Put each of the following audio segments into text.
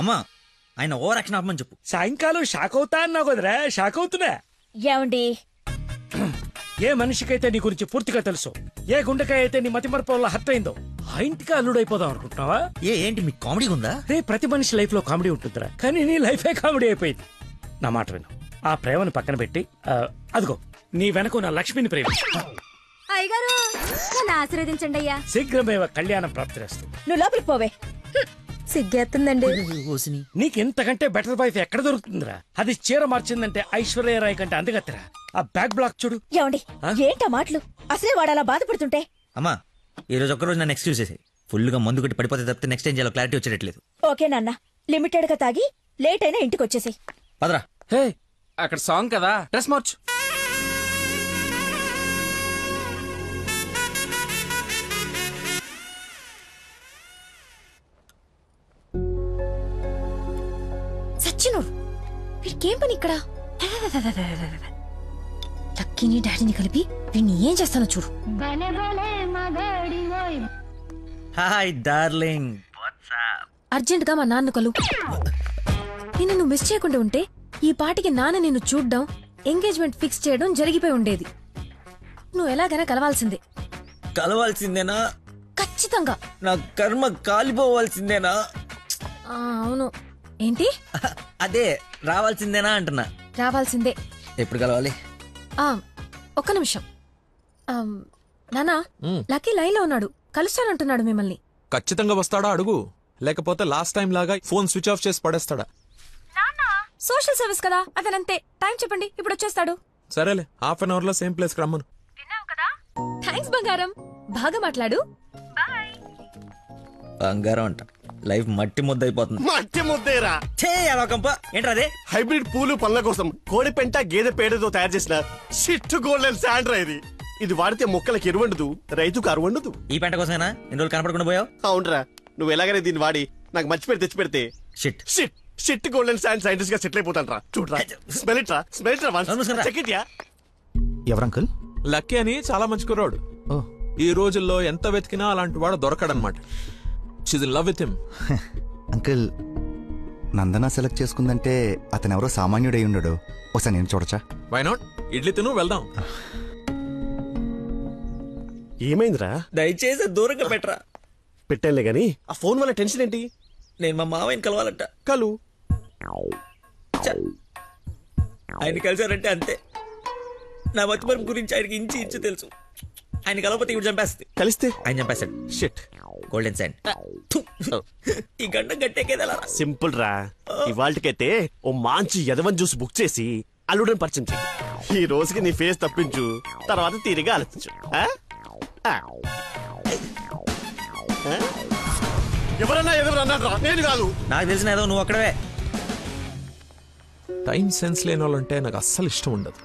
అమ్మా ఆయన over action ఆపమని చెప్పు. సాయంకాలం షాక్ అవుతా అన్నావు కదరా, షాక్ అవుతున్నా. ఏమండి, ఏ మనిషికైతే నీ గురించి పూర్తిగా తెలుసు, ఏ గుండెకాయ అయితే నీ మతిమరపు వల్ల హత్య అయిందో ఆ ఇంటికి అల్లుడైపోదాం అనుకుంటున్నావా? ఏంటి మీకు కామెడీ ఉందా? రే, ప్రతి మనిషి లైఫ్ లో కామెడీ ఉంటుందిరా, కానీ నీ లైఫే కామెడీ అయిపోయింది. నా మాట విను, ఆ ప్రేమను పక్కన పెట్టి అదిగో నీ వెనక నా లక్ష్మిని ప్రేమించు. అయ్యగారు నన్ను ఆశీర్వదించండి అయ్యా. శీఘ్రమేవ కళ్యాణం ప్రాప్తిరేస్తుంది. నువ్వు లోపలికి పోవే. సిగ్గేస్తుందండి. నీకెంతకంటే బెటర్ వైఫ్ ఎక్కడ దొరుకుతుందిరా? అది చీర మార్చిందంటే ఐశ్వర్యరాయ్ కంటే అందగత్తరా. ఆ బ్యాక్ బ్లాక్ చూడు. ఏమండి, ఏంటా మాటలు? అసలే వాడు అలా బాధపడుతుంటే. అమ్మా ఈ రోజు ఒక్కరోజు నన్ను ఎక్స్క్యూజ్ చేసి ఫుల్ గా మందు కొట్టి పడిపోతే తప్పితే నెక్స్ట్ ఏం చేయాలో క్లారిటీ వచ్చేటట్లేదు. ఓకే నాన్న, లిమిటెడ్ గా తాగి లేట్ అయినా ఇంటికి వచ్చేసి. పదరా. హే, అక్కడ సాంగ్ కదా, డ్రెస్ మార్చు. సచ్చినోడు, వీడికేం పని ఇక్కడ? లక్కీని డాడీని కలిపి వీడిని ఏం చేస్తానో చూడు. Hi darling. అర్జెంట్ గా మా నాన్న కలు. నిన్ను నువ్వు మిస్ చేయకుండా ఉంటే ఈ పాటికి నాన్న నిన్ను చూడ్డం, ఎంగేజ్మెంట్ ఫిక్స్ చేయడం జరిగిపోయి ఉండేది. నువ్వు ఎలాగైనా కలవాల్సిందే. కలవాల్సిందేనా? ఖచ్చితంగా. నా కర్మ కాలిపోవాల్సిందేనా? అవును. ఏంటి? అదే రావాల్సిందేనా అంటున్నా. రావాల్సిందే. ఎప్పుడు కలవాలి? ఒక్క నిమిషం. నానా, లక్కీ లైన్ లో ఉన్నాడు, కలుస్తానంటున్నాడు మిమ్మల్ని. ఖచ్చితంగా వస్తాడా అడుగు, లేకపోతే లాస్ట్ టైం లాగా ఫోన్ స్విచ్ ఆఫ్ చేసి పడేస్తాడా? సోషల్ సర్వీస్ కదా, అతనంతే. టైం చెప్పండి, ఇప్పుడు వచ్చేస్తాడు. సరేలే, హాఫ్ అన్ అవర్ లో సేమ్ ప్లేస్ కి రమ్మను. థ్యాంక్స్ బంగారం, బాగా మాట్లాడు. బంగారం అంట, లైఫ్ మట్టి ముద్ద అయిపోతుంది. మట్టి ముద్దేరా ఏంట్రా? హైబ్రిడ్ పూలు పళ్ళ కోసం కోడి పెంట గేదె పేడతో తయారు చేసిన షిట్ గోల్డెన్ శాండ్రా ఇది. ఇది వాడితే మొక్కలకు ఎరువండదు, రైతుకు అరువండదు. ఈ పెంట కోసమేనా ఎన్ని రోజులు కనపడకుండా పోయావు? అవునరా, నువ్వు ఎలాగైనా దీన్ని వాడి నాకు మంచి పేరు తెచ్చి పెడితే shit shit shit golden sand scientist గా సెటిల్ అయిపోతాను రా. చూడరా, స్మెల్ ఇట్ రా, స్మెల్ ఇట్ రా, చెక్ ఇట్ యా. ఎవరంకుల్? లక్కీ అని చాలా మంచి కుర్రాడు. ఈ రోజుల్లో ఎంత వెతికినా అలాంటి వాడు దొరకడనమాట. She's in love with him. Uncle, Nandana select చేసుకుందంటే అతను ఎవరో సామాన్యుడై ఉండడు. ఒకసారి నేను చూడచ్చా? Why not? ఇడ్లీ తిను, వెళ్దాం. ఏమైందిరా? దయచేసి దూరంగా పెట్టరా. పెట్టానులే గాని ఆ ఫోన్ వల్ల టెన్షన్ ఏంటి? నేను మా మావయ్యని కలవాలంట. కలు. ఆయన కలిసారంటే అంతే. నా మతిమరుపు గురించి ఆయనకి ఇంచి ఇంచు తెలుసు. ఆయన కలవకపోతే ఇవి చంపేస్తుంది. కలిస్తే ఆయన చంపేస్తాడు. Shit golden sand. ఈ గంట గట్టేకేదా? సింపుల్ రా. ఇవాళకైతే ఓ మంచి యదవన్ జ్యూస్ బుక్ చేసి అల్లుడని పరిచయం చెయ్యి. ఈ రోజుకి నీ ఫేస్ తప్పించు, తర్వాత తీరిగా ఆలోచించు. ఎవరన్నా ఎదురన్నారా? నేను కాదు. నాకు తెలిసిన ఏదో నువ్వు అక్కడవే. టైం సెన్స్ లేని వాళ్ళంటే నాకు అస్సలు ఇష్టం ఉండదు.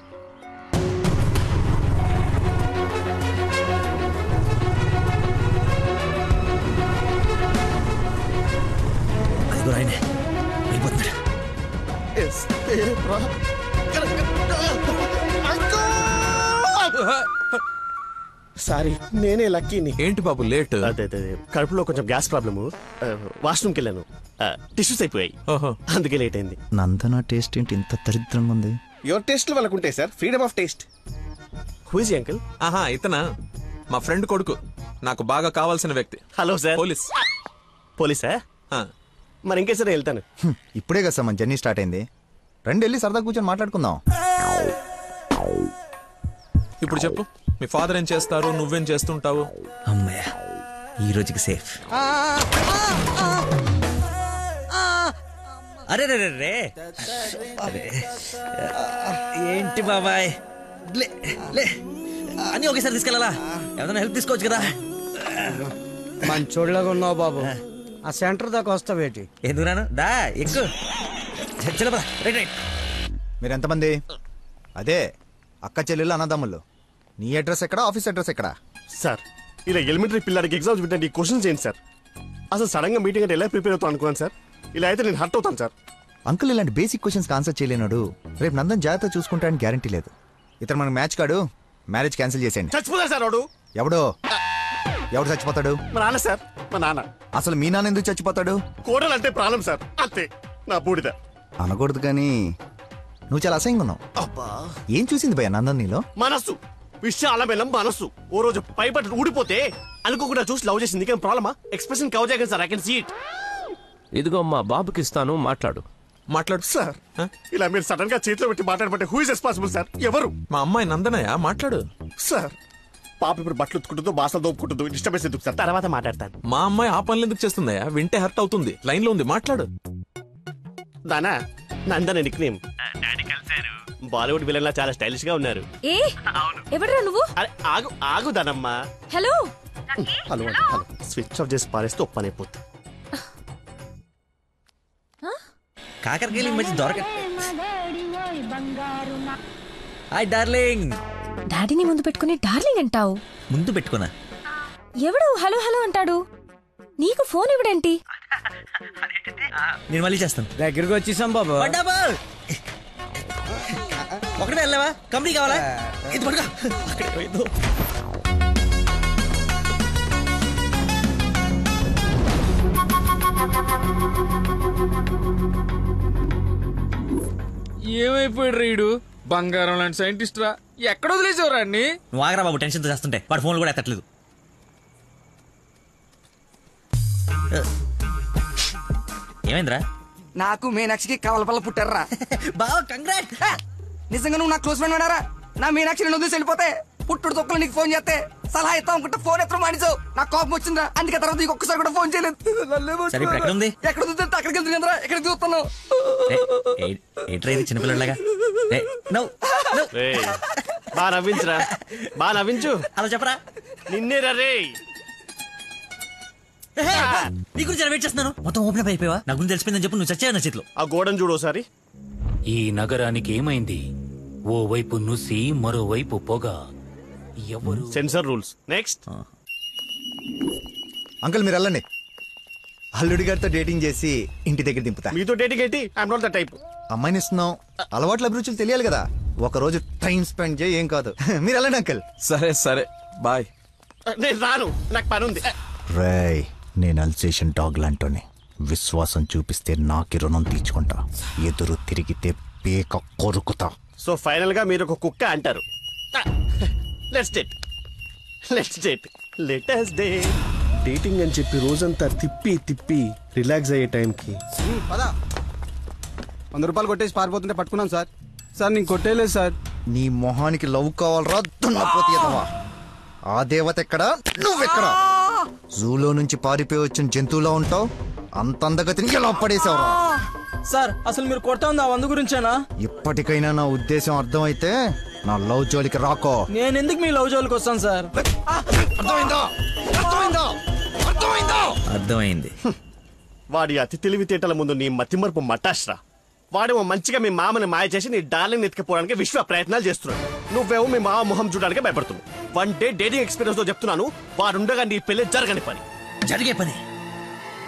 సారీ, నేనే లక్కీని. ఏంటి బాబు లేట్? అదే కడుపులో కొంచెం గ్యాస్ ప్రాబ్లము, వాష్రూమ్కి వెళ్ళాను, టిష్యూస్ అయిపోయాయి, అందుకే లేట్ అయింది. నందన టేస్ట్ ఏంటి ఇంత దరిద్రంగా ఉంది? యువర్ టేస్ట్ వాళ్ళకుంటాయి sir, freedom of taste. Who is uncle? ఆహా, ఇతనా మా ఫ్రెండ్ కొడుకు, నాకు బాగా కావాల్సిన వ్యక్తి. Hello sir. పోలీస్. పోలీసా? మరి ఇంకే సరే వెళ్తాను. ఇప్పుడే కదా సార్ మన జర్నీ స్టార్ట్ అయింది. రండి వెళ్ళి సరదా కూర్చొని మాట్లాడుకుందాం. ఇప్పుడు చెప్పు, మీ ఫాదర్ ఏం చేస్తారు, నువ్వేం చేస్తుంటావు? అమ్మయ్య, ఈ రోజుకి సేఫ్. అరే రే రే అరే, ఏంటి బాబాయ్, లే అని ఒకేసారి తీసుకెళ్ళాలా? ఏదైనా హెల్ప్ తీసుకోవచ్చు కదా. మంచోళ్ళగా ఉన్నావు బాబు. ఆ సెంటర్ దాకా వస్తావేటి? ఎందుకు రాను? దా ఎక్కువ. మీరు ఎంతమంది? అదే అక్క చెల్లెళ్ళు అన్నదమ్ముళ్ళు. నీ అడ్రస్ ఎక్కడ, ఆఫీస్ అడ్రస్ ఎక్కడ? సార్, ఇలా ఎలిమెంటరీ పిల్లలకి ఎగ్జామ్స్ పెట్టండి, క్వశ్చన్స్ ఏంటి సార్? అసలు సడన్ గా మీటింగ్ అంటే ఎలా ప్రిపేర్ అవుతాను అనుకున్నాను సార్. ఇలా అయితే నేను హర్ట్ అవుతాను సార్. అంకుల్ ఇలాంటి బేసిక్ క్వశ్చన్స్ ఆన్సర్ చేయలేనాడు. రేపు నందన్ జాగ్రత్త చూసుకుంటానని గ్యారంటీ లేదు. ఇతను మనకు మ్యాచ్ కాడు, మ్యారేజ్ క్యాన్సిల్ చేసేయండి. చచ్చిపోతారు సార్ వాడు. ఎవడో ఎవడు చచ్చిపోతాడు? మా నాన్న సార్, మా నాన్న. అసలు మీ నాన్న ఎందుకు చచ్చిపోతాడు? కోడలు అంటే ప్రాణం సార్, అంతే. నా బూడిద అనకూడదు కానీ నువ్వు చాలా అసహ్యంగా ఉన్నావు. ఏం చూసింది భయ నందన్ నీలో? మనస్సు, విశాలమైన మనస్సు. ఓ రోజు పైపట్టు ఊడిపోతే అనుకోకుండా చూసి లవ్ చేసింది. కానీ ప్రాబ్లమా? ఎక్స్ప్రెషన్ కవర్ చేయగలను sir. I can see it. ఇదిగో మా బాబుకి ఇస్తాను, మాట్లాడు. మాట్లాడు సార్, ఇలా మీరు సడన్ గా చేతిలో పెట్టి మాట్లాడబట్టే హూ ఇస్ రెస్పాన్సిబుల్ సార్? ఎవరు? మా అమ్మాయి నందనయ్య, మాట్లాడు. సార్, పాప ఇప్పుడు బట్టలు ఉత్తుకుంటుందో, బాసలు దోపుకుంటుందో, డిస్టర్బెన్స్ ఎందుకు సార్? తర్వాత మాట్లాడతాను. మా అమ్మాయి ఆ పనులు ఎందుకు చేస్తుందయ్యా? వింటే హర్ట్ అవుతుంది. లైన్ లో ఉంది, మాట్లాడు. దానా నందన నిక్ నేమ్. బాలీవుడ్ విలన్ లా చాలా స్టైలిష్ గా ఉన్నారు. ఏ ఎవడ్రా నువ్వు? అరే ఆగు ఆగు దానమ్మా. Hello hello hello. Switch off చేసి పారేస్తే ఒప్పనైపోతుంది. కాకరకాయలు మంచి దొరక. Hi darling. డాడీని ముందు పెట్టుకుని డార్లింగ్ అంటావు? ముందు పెట్టుకున్నా. ఎవడు హలో హలో అంటాడు? నీకు ఫోన్ ఇవ్వడేంటి? నేను మళ్ళీ చేస్తాను. దగ్గరికి వచ్చేసాం బాబు. ఒకటే వెళ్ళావా? కంపెనీ కావాలా? ఇది పడుకో. అక్కడే పోయిందో. ఏమైపోయాడు రీడు? బంగారం లాంటి సైంటిస్ట్ రా. ఎక్కడ వదిలేసేవరా అన్ని? నువ్వు ఆగరా బాబు, టెన్షన్ తో చేస్తుంటే. వాడు ఫోన్లు కూడా ఎత్తట్లేదు. ఏమైందిరా? నాకు మీనాక్షికి కవలపల్ల పుట్టారా? బావ కంగ్రాట్. నిజంగా నువ్వు నా క్లోజ్ ఫ్రెండ్ వినారా? నా మీనాక్షి నేను వదిలేసి వెళ్ళిపోతే పుట్టుడు తొక్కలు నీకు ఫోన్ చేస్తే సలహా ఇస్తాం అనుకుంటే ఫోన్ ఎత్తడం మానేసావు. నాకు కోపం వచ్చిందా, అందుకే తర్వాత నీకు ఒక్కసారి కూడా ఫోన్ చేయలేదు. సరే ఇప్పుడు ఎక్కడ ఉంది? ఎక్కడ చూస్తే అక్కడికి వెళ్తుంది కదరా, ఎక్కడికి చూస్తున్నావు? ఏంట్రా ఇది చిన్నపిల్లలాగా? బాగా నవ్వించురా, బాగా నవ్వించు. అలా చెప్పరా. నిన్నేరా రే. నీ గురించి వెయిట్ చేస్తున్నాను. మొత్తం ఓపెన్ అప్ అయిపోయావా? నా గురించి తెలిసిపోయిందని చెప్పు. నువ్వు చచ్చావు నా చేతిలో. ఆ గోడను చూడు ఒకసారి. ఈ నగరానికి ఏమైంది? ఓవైపు నుసి, మరోవైపు పొగ. ఎవరు? Sensor rules. నెక్స్ట్. అంకుల్ మీరు వెళ్ళండి. అల్లుడి గారితో డేటింగ్ చేసి ఇంటి దగ్గర దింపుతా. మీతో డేటింగ్ ఏంటి? I'm not the type. అమ్మాయిని ఇస్తున్నాం, అలవాట్ల అభిరుచులు తెలియాలి కదా. ఒక రోజు టైం స్పెండ్ చేయి, ఏం కాదు. మీరు వెళ్ళండి అంకుల్. సరే సరే బాయ్. నేను రాను, నాకు పని ఉంది. రేయ్, నేను అల్సేషన్ డాగ్ లాంటోని. విశ్వాసం చూపిస్తే నాకి రుణం తీర్చుకుంటా, ఎదురు తిరిగితే పేక కొరుకుతా. సో ఫైనల్ గా మీరు ఒక కుక్క అంటారు. Let's date, let's date, let's date. Dating అని చెప్పి రోజంతా తిప్పి తిప్పి రిలాక్స్ అయ్యే టైంకి 100 రూపాయలు కొట్టేసి పారిపోతుంటే పట్టుకున్నాం సార్. సార్ నేను కొట్టేయలేదు సార్. నీ మొహానికి లవ్ కావాలరా దున్నపోతే ఎదవా? ఆ దేవత ఎక్కడ, నువ్వెక్కడ? జూలో నుంచి పారిపోయి వచ్చిన జంతువులా ఉంటావు. అంత అందగతిని ఎలా పడేసావురా? సార్ అసలు మీరు కొడతా ఉంది ఆ 100 గురించేనా? ఇప్పటికైనా నా ఉద్దేశం అర్థమైతే నా లవ్ జోలికి రాకో. నేను ఎందుకు మీ లవ్ జోలికి వస్తాను సార్? అర్థమైందా? అర్థమైందా? అర్థమైందా? అర్థమైంది. వాడి అతి తెలివితేటల ముందు నీ మతిమరుపు మటాష్రా. వాడేమో మంచిగా మీ మామని మాయ చేసి నీ డార్లింగ్ ఎత్తుకుపోవడానికి విశ్వ ప్రయత్నాలు చేస్తున్నాడు. నువ్వేమో మీ మామ మొహం చూడడానికి భయపడుతున్నావు. 1 డే డేటింగ్ ఎక్స్పీరియన్స్ తో చెప్తున్నాను, వాడుండగా నీ పెళ్లి జరగని పని. జరిగే పని.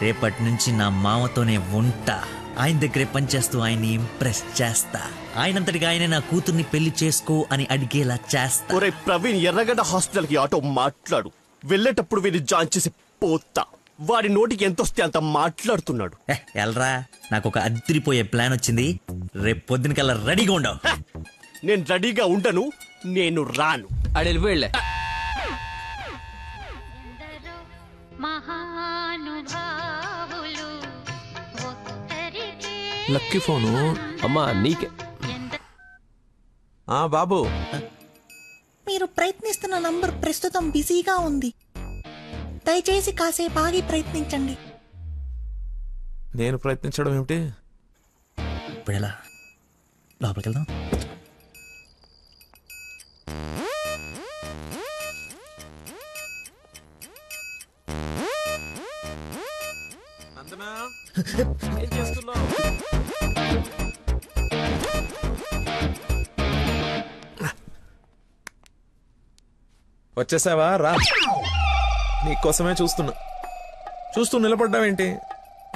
రేపటి నుంచి నా మామతోనే ఉంటా. ఆయన దగ్గరే పనిచేస్తూ ఆయన్ని ఇంప్రెస్ చేస్తా. ఆయనంతటిగా ఆయన నా కూతుర్ని పెళ్లి చేసుకో అని అడిగేలా చేస్తా. ఒరే ప్రవీణ్, ఎర్రగడ్డ హాస్పిటల్ కి ఆటో మాట్లాడు. వెళ్ళేటప్పుడు వీడిని జాయిన్ చేసి పోతా. వాడి నోటికి ఎంతొస్తే అంత మాట్లాడుతున్నాడు. ఎల్రా, నాకు ఒక అదిరిపోయే ప్లాన్ వచ్చింది. రేపు పొద్దునకల్లా రెడీగా ఉండవు. నేను రెడీగా ఉండను, నేను రాను. ఆడు వెళ్ళిపోయాడులే. Lucky phone. అమ్మా నీకే. బాబు, మీరు ప్రయత్నిస్తున్న నంబర్ ప్రస్తుతం బిజీగా ఉంది. దయచేసి కాసేపు ఆగి ప్రయత్నించండి. నేను ప్రయత్నించడం ఏమిటి? ఇప్పుడు ఎలా? లోపలికి వెళ్దాం. నందనా, ఏం చేస్తున్నావు? వచ్చేసావా? రా, నీకోసమే చూస్తూ నిలబడ్డావేంటి?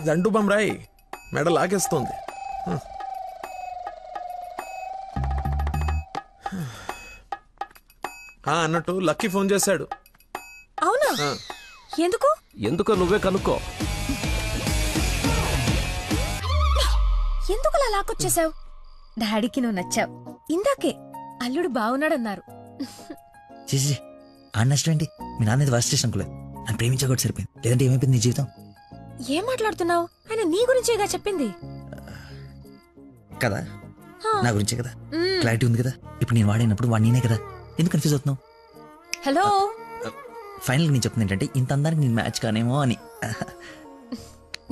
జండు బమ్రాయి మెడ లాగేస్తోంది. అన్నట్టు లక్కీ ఫోన్ చేశాడు. అవునా? ఎందుకు? ఎందుకో నువ్వే కనుక్కో. ఎందుకు అలా లాక్కొచ్చేసావు? డాడీకి నువ్వు నచ్చావు. ఇందాకే అల్లుడు బాగున్నాడన్నారు. చేసి ఆ నష్టం ఏంటి? మీ నాన్న వర్స్ట్ చేసిన అనుకోలేదు. నన్ను ప్రేమించకూడదు సరిపోయింది. లేదంటే ఏమైపోయింది నీ జీవితం? ఏం మాట్లాడుతున్నావు? ఆయన నీ గురించేగా చెప్పింది కదా, నా గురించే కదా. క్లారిటీ ఉంది కదా. ఇప్పుడు నేను వాడినప్పుడు వాడు నేనే కదా. ఎందుకు కన్ఫ్యూజ్ అవుతున్నావు? హలో, ఫైనల్ నేను చెప్తుంది ఏంటంటే ఇంత అందానికి నేను మ్యాచ్ కానేమో అని.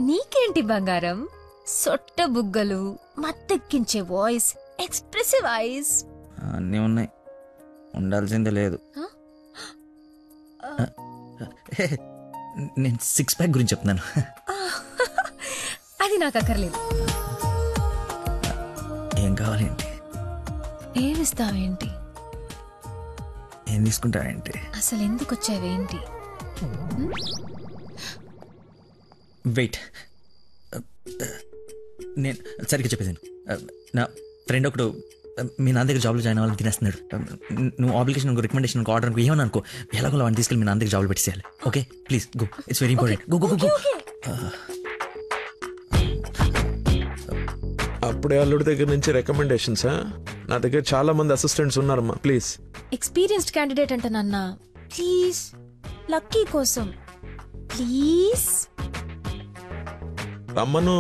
నీకేంటి బంగారం? సొట్ట బుగ్గలు, మత్తెక్కించే వాయిస్, ఎక్స్ప్రెసివ్ ఐస్ అన్నీ ఉన్నాయి, ఉండాల్సిందే లేదు. నేను 6 ప్యాక్ గురించి చెప్తున్నాను. అది నాకు అక్కర్లేదు. ఏం కావాలేంటి? ఏమిస్తావేంటి? ఏం తీసుకుంటావేంటి? అసలు ఎందుకు వచ్చావేంటి? వెయిట్, నేను సరిగ్గా చెప్పేసాను. నా ఫ్రెండ్ ఒకడు మీ నాన్న దగ్గర జాబ్లో జాయిన్ అవ్వాలని తినేస్తున్నాడు. నువ్వు అప్లికేషన్ రికమెండేషన్ ఆర్డర్ అనుకో ఏమని అనుకో, ఎలాగో వాడిని తీసుకెళ్ళి మీ నాన్న దగ్గర జాబ్లో పెట్టేసేయాలి. Okay please go, it's very important. Go go go. అప్పుడే అల్లుడి దగ్గర నుంచి రికమెండేషన్స్? నా దగ్గర చాలా మంది అసిస్టెంట్స్ ఉన్నారమ్మా, ప్లీజ్. ఎక్స్పీరియన్స్డ్ క్యాండిడేట్ అంట నాన్న, ప్లీజ్ లక్కీ కోసం ప్లీజ్ రమ్మను.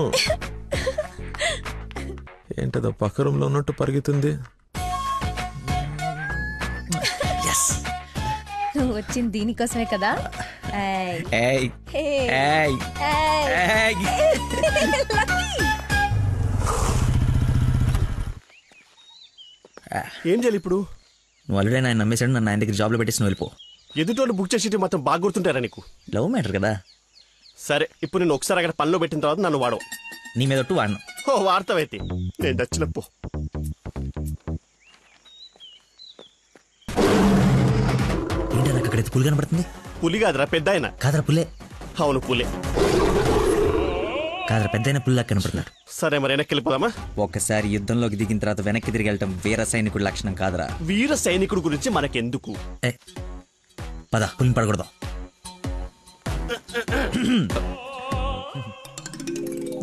ఏంటదో పక్క రూమ్ లో ఉన్నట్టు పరిగెత్తుంది. నువ్వు వచ్చింది దీనికోసమే కదా. ఏం చేయాలి ఇప్పుడు? నువ్వు ఆల్రెడీ ఆయన నమ్మేశాడు, నన్ను ఆయన దగ్గర జాబ్లో పెట్టేసి నువ్వు వెళ్ళిపో. ఎదుటోళ్ళు బుక్ చేసి మాత్రం బాగా గుర్తుంటారా నీకు? లవ్ మ్యాటర్ కదా. సరే, ఇప్పుడు నేను ఒకసారి అక్కడ పనిలో పెట్టిన తర్వాత నన్ను వాడవు. నీ మీద ఒట్టు వాడను. ఓ వార్తవైతే నేను నచ్చినప్పు. ఏంటో నాకు అక్కడైతే పులి కనపడుతుంది. పులి కాదురా, పెద్ద ఆయన. కాదరా పుల్లే. అవును పులే. కాదరా పెద్ద అయిన పుల్లా కనపడుతున్నాడు. సరే మరి వెనక్కి వెళ్ళిపోదామా? ఒకసారి యుద్ధంలోకి దిగిన తర్వాత వెనక్కి తిరిగి వెళ్ళటం వీర సైనికుడి లక్షణం కాదరా. వీర సైనికుడు గురించి మనకెందుకు? పద, పులిని పడకూడదాం.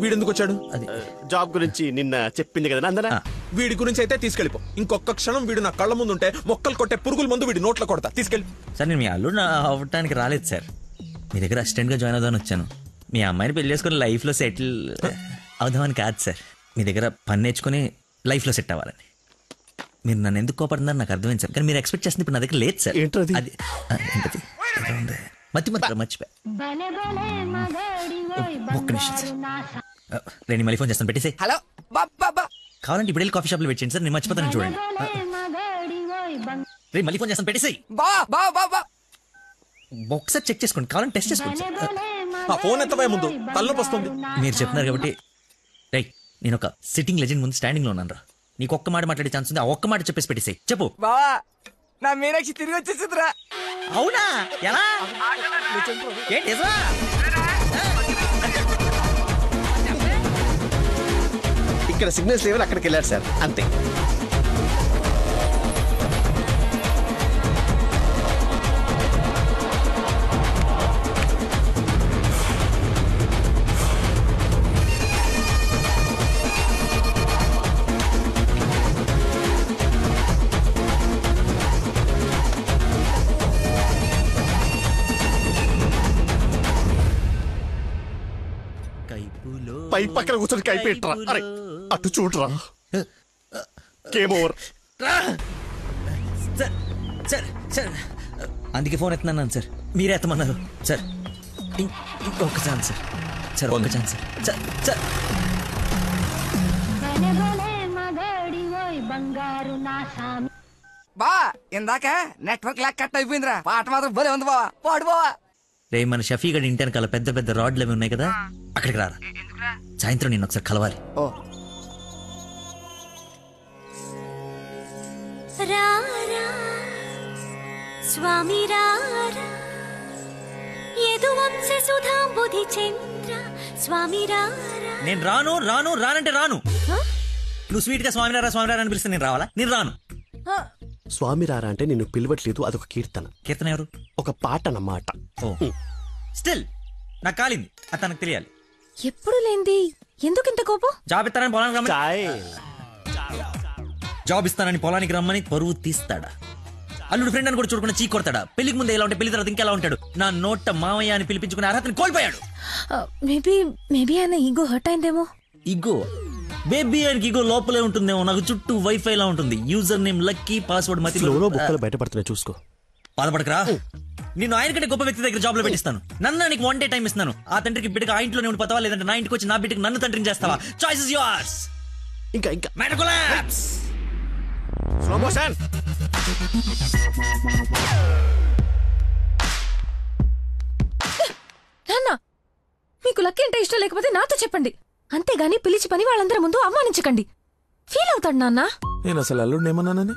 వీడెందుకు వచ్చాడు? అది జాబ్ గురించి నిన్న చెప్పింది కదా అందరా. వీడి గురించి అయితే తీసుకెళ్ళిపో. ఇంకొక క్షణం వీడు నా కళ్ళ ముందు ఉంటే మొక్కలు కొట్టే పురుగుల ముందు వీడి నోట్లో కొడతా. తీసుకెళ్ళి. సార్ నేను మీ అల్లుడు అవ్వటానికి రాలేదు సార్, మీ దగ్గర అసిస్టెంట్గా జాయిన్ అవుదామని వచ్చాను. మీ అమ్మాయిని పెళ్లి చేసుకుని లైఫ్లో సెటిల్ అవుదామని కాదు సార్, మీ దగ్గర పని నేర్చుకుని లైఫ్లో సెట్ అవ్వాలని. మీరు నన్ను ఎందుకు కోపడుతున్నారు నాకు అర్థమైంది సార్, కానీ మీరు ఎక్స్పెక్ట్ చేస్తుంది ఇప్పుడు నా దగ్గర లేదు సార్. ఏంటది? అది ఏంటది? మర్చిపోయా. ఒక్క నిమిషం సార్, నేను మళ్ళీ ఫోన్ చేస్తాను, పెట్టేసి. హలో బాబా, కావాలంటే ఇప్పుడు వెళ్ళి కాఫీ షాప్లో పెట్టండి సార్, నేను మర్చిపోతాను చూడండి. రే మళ్ళీ ఫోన్ చేస్తాను, పెట్టేసి. ఒకసారి చెక్ చేసుకోండి, కావాలంటే టెస్ట్ చేసుకోండి సార్. ఫోన్ ఎత్తవే ముందు, తలనొప్పి వస్తుంది. మీరు చెప్తున్నారు కాబట్టి. రైట్, నేను ఒక సిట్టింగ్ లెజెండ్ ముందు స్టాండింగ్ లో ఉన్నాను రా. నీకు ఒక్క మాట మాట్లాడే ఛాన్స్ ఉంది, ఆ ఒక్క మాట చెప్పేసి పెట్టేసి చెప్పు. బావా, నా మీనాక్షి తిరిగి వచ్చేసిందిరా. అవునా? ఎలా? ఏంటి? ఇక్కడ సిగ్నల్స్ లేవని అక్కడికి వెళ్ళారు సార్, అంతే. పై పక్కన కూర్చొని కైపెట్టరా. అరే అటు చూడరా. Game over. సార్ సార్ అందుకే ఫోన్ ఎత్తున్నాను సార్, మీరే ఎత్తమన్నారు సార్. ఇంకొక ఛాన్స్ సార్, సార్ ఒక్క ఛాన్స్ సార్. సార్ బా, ఇందాక నెట్వర్క్ లాక్ కట్ అయిపోయిందిరా. పాట మాత్రం భలే ఉంది బావా, పాడు బావా. రే మన షఫీ గడి ఇంటి వెనకాల పెద్ద పెద్ద రాడ్లు అవి ఉన్నాయి కదా, అక్కడికి రారా. సాయంత్రం నేను ఒకసారి కలవాలి. ఓ రారా స్వామి రారా యదువంశ సుధాంబుధి చంద్ర స్వామి రారా. నేను రాను రాను రానంటే రాను. నువ్వు స్వీట్ గా స్వామినారా స్వామినారా అని పిలిస్తే నేను రావాలా? నేను రాను. స్వామి రారా అంటే నిన్ను పిలవట్లేదు, అదొక కీర్తన. కీర్తన ఎవరు? ఒక పాట అన్నమాట. స్టిల్ నాకు కాలింది అది తనకు తెలియాలి. ఎప్పుడు లేంది ఎందుకు ఇంత కోపం? జాబ్ ఇస్తానని పొలానికి రమ్మని జాబ్ ఇస్తానని పొలానికి రమ్మని పరువు తీస్తాడా? అల్లుడు ఫ్రెండ్ అని కూడా చూడకుండా చీ కొడతాడా? పెళ్లికి ముందు ఎలా ఉంటే పెళ్లి తర్వాత ఇంకెలా ఉంటాడు? నా నోట మామయ్య అని పిలిపించుకునే అర్హతని కోల్పోయాడు. మేబీ ఆయన ఈగో హర్ట్ అయిందేమో. ఈగో బేబీ ఆయనకి ఈగో లోపలే ఉంటుందేమో. నాకు చుట్టూ వైఫై లా ఉంటుంది. యూజర్ నేమ్ లక్కీ, పాస్వర్డ్ మతి. బుక్కలు బయటపడుతున్నాయి చూసుకో. బాధపడకరా, నేను ఆయన కంటే గొప్ప వ్యక్తి దగ్గర జాబ్ లో పెట్టిస్తాను. నన్ను నీకు 1 day టైం ఇస్తున్నాను. ఆ తండ్రికి బిడ్డకి ఆ ఇంట్లోనే ఉండి పోతావా, లేదంటే నా ఇంటికి వచ్చి నా బిడ్డకి నన్ను తండ్రిని చేస్తావా? Choice is yours. ఇంకా మ్యాటర్ కొలాప్స్. Slow motion. నాన్న, మీకు లక్కీ అంటే ఇష్టం లేకపోతే నాతో చెప్పండి, అంతేగాని పిలిచి పని వాళ్ళందరి ముందు అవమానించకండి. ఫీల్ అవుతాడు నాన్న. నేను అసలు అల్లుడిని ఏమన్నానని?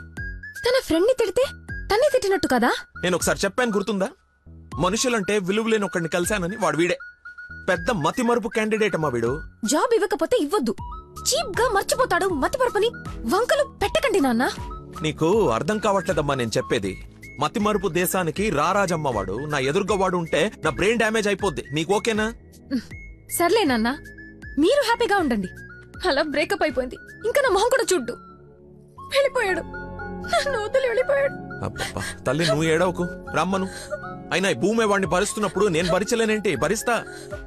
తన ఫ్రెండ్ ని తిడితే తన్నే తిట్టినట్టు కదా. నేను ఒకసారి చెప్పాను గుర్తుందా? మనుషులంటే విలువలేని ఒకడిని కలిశానని. వాడు వీడే పెద్ద మతి మరుపు క్యాండిడేట్ అమ్మా వీడు. జాబ్ ఇవ్వకపోతే ఇవ్వద్దు. చీప్ గా మర్చిపోతాడు. మతి పరపని వంకలు పెట్టకండి నాన్న. నీకు అర్థం కావట్లేదమ్మా నేను చెప్పేది. మతి మరుపు దేశానికి రారాజమ్మ వాడు. నా ఎదురుగా వాడు ఉంటే నా బ్రెయిన్ డ్యామేజ్ అయిపోద్ది. నీకు ఓకేనా? సర్లే నాన్న, మీరు హ్యాపీగా ఉండండి. అలా బ్రేకప్ అయిపోయింది. ఇంకా నా మొహం కూడా చూడ్డు. వెళ్ళిపోయాడు. నన్ను వదిలి వెళ్ళిపోయాడు. అబ్బబ్బా తల్లి నువ్వు ఏడవకు, రమ్మను. అయినా ఈ భూమి వాడిని భరిస్తున్నప్పుడు నేను భరించలేనేంటి? భరిస్తా.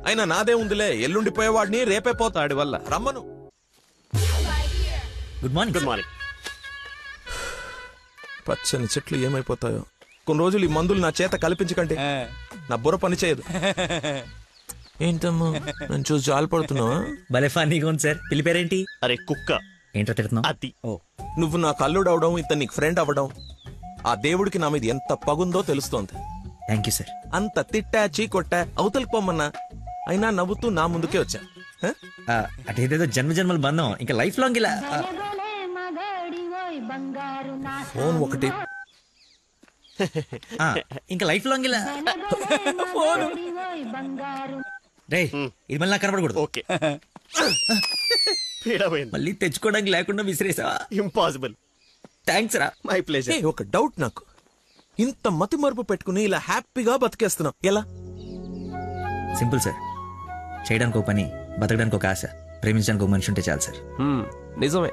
అయినా నాదే ఉందిలే, ఎల్లుండిపోయేవాడిని రేపే పోతాడి వల్ల. రమ్మను. Good morning. Good morning. పచ్చని చెట్లు ఏమైపోతాయో. కొన్ని రోజులు ఈ మందులు నా చేత కల్పించకండి, నా బుర్ర పని చేయదు. ఏంటమ్మా నన్ను చూసి జాలిపడుతున్నావా? భలే ఫన్నీగా ఉంది సార్. పిల్లి పేరేంటి? అరే కుక్క. ఏంటో తిడుతున్నావు? అతి. నువ్వు నాకు అల్లుడు అవడం, ఇతను నీకు ఫ్రెండ్ అవ్వడం, ఆ దేవుడికి నా మీద ఎంత పగుందో తెలుస్తోంది. Thank you sir. అంత తిట్టా చీకొట్టా అవతలికి పొమ్మన్నా అయినా నవ్వుతూ నా ముందుకే వచ్చా. అదేదో జన్మ జన్మల బంధం ఇంకా లైఫ్ లాంగ్ ఇలా. ఫోన్ ఒకటి ఇంకా లైఫ్ లాంగ్ ఇలా. రే ఇది మళ్ళీ నాకు కనపడకూడదు. ఓకే. మళ్ళీ తెచ్చుకోవడానికి లేకుండా విసిరేసావా? ఇంపాసిబుల్. థ్యాంక్స్ రా. My pleasure. ఒక డౌట్ నాకు. ఇంత మతి మరుపు పెట్టుకుని ఇలా హ్యాపీగా బతికేస్తున్నావు ఎలా? Simple sir. చేయడానికి ఒక పని, బతకడానికి ఒక ఆశ, ప్రేమించడానికి ఒక మనిషి ఉంటే చాలు సార్. నిజమే.